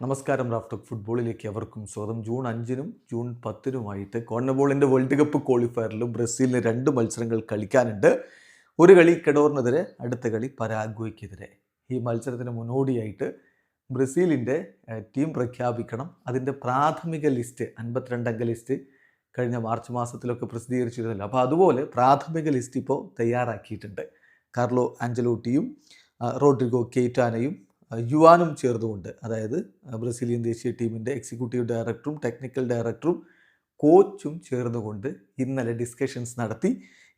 നമസ്കാരം. റാഫ്റ്റോക്ക് ഫുട്ബോളിലേക്ക് അവർക്കും സ്വാഗതം. ജൂൺ 5-നും ജൂൺ 10-നുമായിട്ട് കോൺമബോളിൻ്റെ വേൾഡ് കപ്പ് ക്വാളിഫയറിൽ ബ്രസീലിന് 2 മത്സരങ്ങൾ കളിക്കാനുണ്ട്. ഒരു കളി എക്വഡോറിനെതിരെ, അടുത്ത കളി പരാഗ്വേക്കെതിരെ. ഈ മത്സരത്തിന് മുന്നോടിയായിട്ട് ബ്രസീലിൻ്റെ ടീം പ്രഖ്യാപിക്കണം. അതിൻ്റെ പ്രാഥമിക ലിസ്റ്റ് 52 അംഗ ലിസ്റ്റ് കഴിഞ്ഞ മാർച്ച് മാസത്തിലൊക്കെ പ്രസിദ്ധീകരിച്ചിരുന്നില്ല. അപ്പോൾ അതുപോലെ പ്രാഥമിക ലിസ്റ്റ് ഇപ്പോൾ തയ്യാറാക്കിയിട്ടുണ്ട്. കാർലോ ആഞ്ചലോട്ടിയും റോഡ്രിഗോ കെയ്റ്റാനയും യുവാനും ചേർന്നുകൊണ്ട്, അതായത് ബ്രസീലിയൻ ദേശീയ ടീമിൻ്റെ എക്സിക്യൂട്ടീവ് ഡയറക്ടറും ടെക്നിക്കൽ ഡയറക്ടറും കോച്ചും ചേർന്നുകൊണ്ട് ഇന്നലെ ഡിസ്കഷൻസ് നടത്തി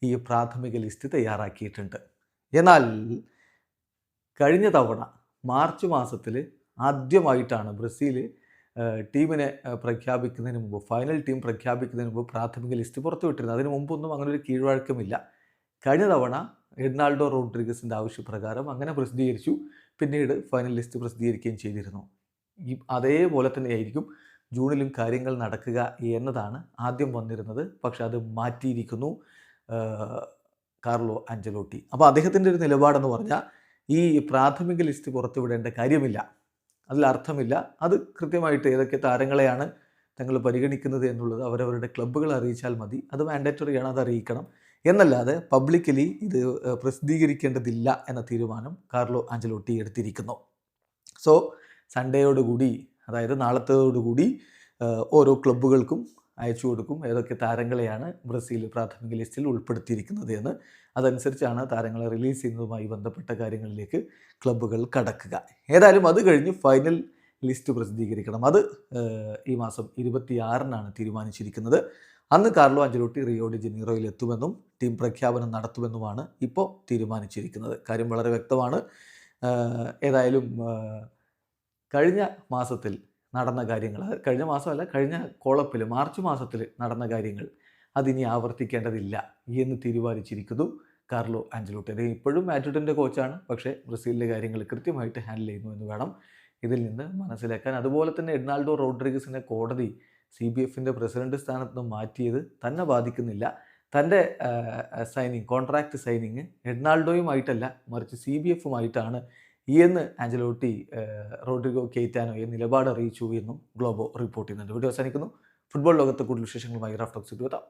ഈ പ്രാഥമിക ലിസ്റ്റ് തയ്യാറാക്കിയിട്ടുണ്ട്. എന്നാൽ കഴിഞ്ഞ തവണ മാർച്ച് മാസത്തിൽ ആദ്യമായിട്ടാണ് ബ്രസീൽ ടീമിനെ പ്രഖ്യാപിക്കുന്നതിന് മുമ്പ്, ഫൈനൽ ടീം പ്രഖ്യാപിക്കുന്നതിന് മുമ്പ് പ്രാഥമിക ലിസ്റ്റ് പുറത്തുവിട്ടിരുന്നത്. അതിന് മുമ്പൊന്നും അങ്ങനെ ഒരു കീഴ്വഴക്കമില്ല. കഴിഞ്ഞ തവണ എഡ്നാൾഡോ റോഡ്രിഗസിൻ്റെ ആവശ്യപ്രകാരം അങ്ങനെ പ്രസിദ്ധീകരിച്ചു. പിന്നീട് ഫൈനൽ ലിസ്റ്റ് പ്രസിദ്ധീകരിക്കുകയും ചെയ്തിരുന്നു. അതേപോലെ തന്നെയായിരിക്കും ജൂണിലും കാര്യങ്ങൾ നടക്കുക എന്നതാണ് ആദ്യം വന്നിരുന്നത്. പക്ഷെ അത് മാറ്റിയിരിക്കുന്നു കാർലോ ആഞ്ചലോട്ടി. അപ്പോൾ അദ്ദേഹത്തിൻ്റെ ഒരു നിലപാടെന്ന് പറഞ്ഞാൽ ഈ പ്രാഥമിക ലിസ്റ്റ് പുറത്തുവിടേണ്ട കാര്യമില്ല, അതിലർത്ഥമില്ല. അത് കൃത്യമായിട്ട് ഏതൊക്കെ താരങ്ങളെയാണ് തങ്ങൾ പരിഗണിക്കുന്നത് എന്നുള്ളത് അവരവരുടെ ക്ലബ്ബുകൾ അറിയിച്ചാൽ മതി. അത് മാൻഡേറ്ററിയാണ്, അത് അറിയിക്കണം എന്നല്ലാതെ പബ്ലിക്കലി ഇത് പ്രസിദ്ധീകരിക്കേണ്ടതില്ല എന്ന തീരുമാനം കാർലോ ആഞ്ചലോട്ടി എടുത്തിരിക്കുന്നു. സോ സൺഡേയോടുകൂടി, അതായത് നാളത്തേതോടുകൂടി ഓരോ ക്ലബ്ബുകൾക്കും അയച്ചു കൊടുക്കും ഏതൊക്കെ താരങ്ങളെയാണ് ബ്രസീൽ പ്രാഥമിക ലിസ്റ്റിൽ ഉൾപ്പെടുത്തിയിരിക്കുന്നത് എന്ന്. അതനുസരിച്ചാണ് താരങ്ങളെ റിലീസ് ചെയ്യുന്നതുമായി ബന്ധപ്പെട്ട കാര്യങ്ങളിലേക്ക് ക്ലബ്ബുകൾ കടക്കുക. ഏതായാലും അത് കഴിഞ്ഞ് ഫൈനൽ ലിസ്റ്റ് പ്രസിദ്ധീകരിക്കണം. അത് ഈ മാസം 26-നാണ് തീരുമാനിച്ചിരിക്കുന്നത്. അന്ന് കാർലോ ആഞ്ചലോട്ടി റിയോ ഡി ജനീറോയിൽ എത്തുമെന്നും ടീം പ്രഖ്യാപനം നടത്തുമെന്നുമാണ് ഇപ്പോൾ തീരുമാനിച്ചിരിക്കുന്നത്. കാര്യം വളരെ വ്യക്തമാണ്. ഏതായാലും കഴിഞ്ഞ മാസത്തിൽ നടന്ന കാര്യങ്ങൾ, കഴിഞ്ഞ മാസമല്ല, കഴിഞ്ഞ കോളപ്പിൽ മാർച്ച് മാസത്തിൽ നടന്ന കാര്യങ്ങൾ അതിനി ആവർത്തിക്കേണ്ടതില്ല എന്ന് തീരുമാനിച്ചിരിക്കുന്നു കാർലോ ആഞ്ചലോട്ടി. അദ്ദേഹം ഇപ്പോഴും മാഡ്രിഡിൻ്റെ കോച്ചാണ്, പക്ഷേ ബ്രസീലിലെ കാര്യങ്ങൾ കൃത്യമായിട്ട് ഹാൻഡിൽ ചെയ്യുന്നു എന്ന് വേണം ഇതിൽ നിന്ന് മനസ്സിലാക്കാൻ. അതുപോലെ തന്നെ എഡ്നാൾഡോ റോഡ്രിഗസിനെ കോടതി CBFൻ്റെ പ്രസിഡന്റ് സ്ഥാനത്ത് നിന്ന് മാറ്റിയത് തന്നെ ബാധിക്കുന്നില്ല. തൻ്റെ കോൺട്രാക്റ്റ് സൈനിങ് എഡ്നാൾഡോയുമായിട്ടല്ല, മറിച്ച് CBFുമായിട്ടാണ് എന്ന് ആഞ്ചലോട്ടി റോഡ്രിഗോ കെയ്റ്റാനോയെ നിലപാട് അറിയിച്ചു എന്നും ഗ്ലോബോ റിപ്പോർട്ട് ചെയ്യുന്നുണ്ട്. വീഡിയോ അവസാനിക്കുന്നു. ഫുട്ബോൾ ലോകത്തെ കൂടുതൽ വിശേഷങ്ങളുമായി റാഫ്റ്റോക്സ് എത്താം.